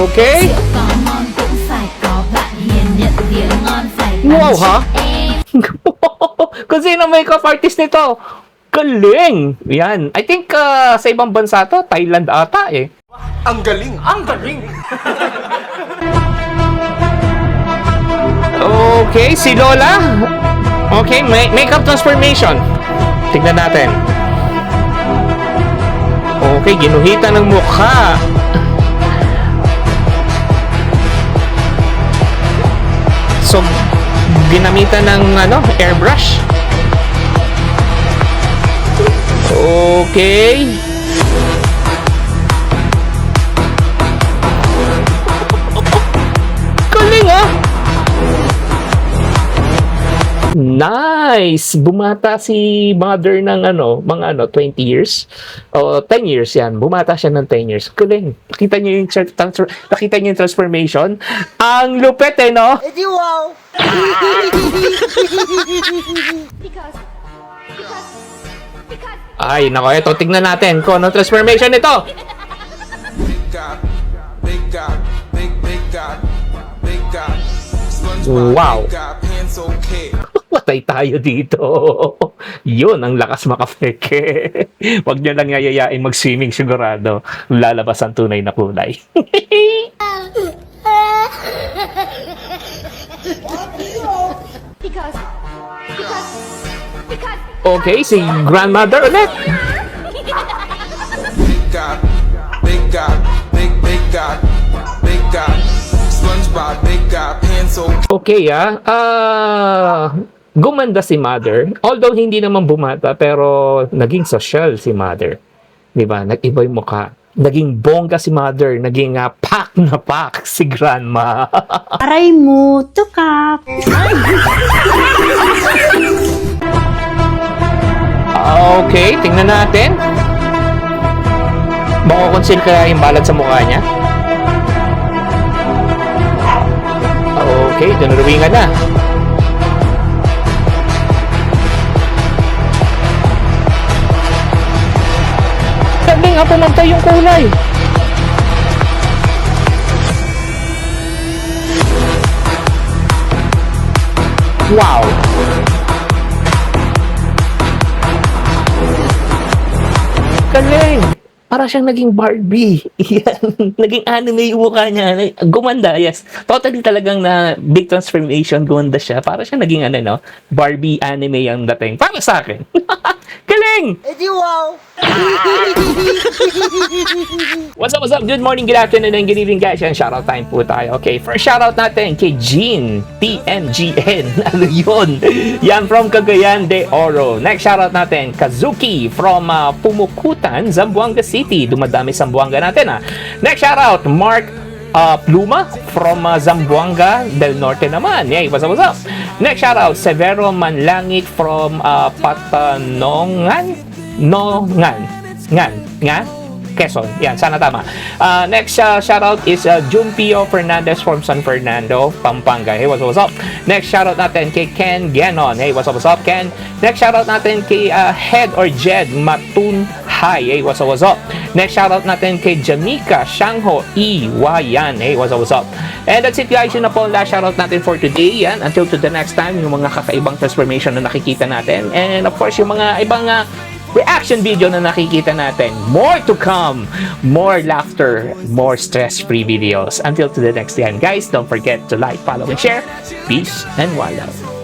Okay. Wow, ha? Kung sino makeup artist nito? Galing! Yan. I think sa ibang bansa to, Thailand ata eh. Ang galing! Ang galing! Okay, si Lola. Okay, makeup transformation. Tignan natin. Okay, ginuhitan ng mukha. So, ginamitan ng airbrush. Okay. Galing ah! Nice! Bumata si mother ng mga 20 years. O 10 years yan. Bumata siya ng 10 years. Galing. Nakita niyo yung transformation? Ang lupet eh, no? Wow! Ay, nako, ito. Tignan natin kung anong transformation ito. Wow! Patay tayo dito. Yun, ang lakas makapeke. Huwag nyo lang yayayain mag-swimming sigurado. Lalabas ang tunay na kulay. Okay, si grandmother ulit. Okay gumanda si mother. Although hindi naman bumata, pero naging social si mother. Diba? Nag-iba yung mukha. Naging bongga si mother. Naging pak na pak si grandma. Aray mo, tukap! Okay, tingnan natin. Makukonsil kaya yung balat sa mukha niya? Okay, nanuruwingan na. Sabi nga, pumantay yung kulay. Wow! Galing! Para siyang naging Barbie. Yan. Naging anime yung mukha niya. Gumanda, yes. Totally talagang na big transformation. Gumanda siya. Para siyang naging Barbie anime yung dating. Para sa akin. Galing! Wow! What's up? Good morning, good afternoon, and good evening, guys. Yan, shoutout time po tayo. Okay, first shoutout natin kay Jean TNGN. Ano yun? Yan, from Cagayan de Oro. Next shoutout natin, Kazuki from Pumukutan, Zamboanga City. Dumadami Zamboanga natin, ha. Next shoutout, Mark Pluma from Zamboanga del Norte naman. Yay, what's up? Next shoutout, Severo Manlangit from Patanongan? Quezon. Yan, sana tama. Next shoutout is Jumpio Fernandez from San Fernando, Pampanga. Hey, what's up? Next shoutout natin kay Ken Ganon. Hey, what's up, Ken? Next shoutout natin kay Head or Jed Matunhay. Hey, what's up? Next shoutout natin kay Jamika Shangho Iwayan. Hey, what's up? And that's it, guys. Yun na po ang last shoutout natin for today. Yan, until to the next time, yung mga kakaibang transformation na nakikita natin. And of course, yung mga ibang reaction video na nakikita natin. More to come. More laughter. More stress-free videos. Until to the next time, guys, don't forget to like, follow, and share. Peace and one love.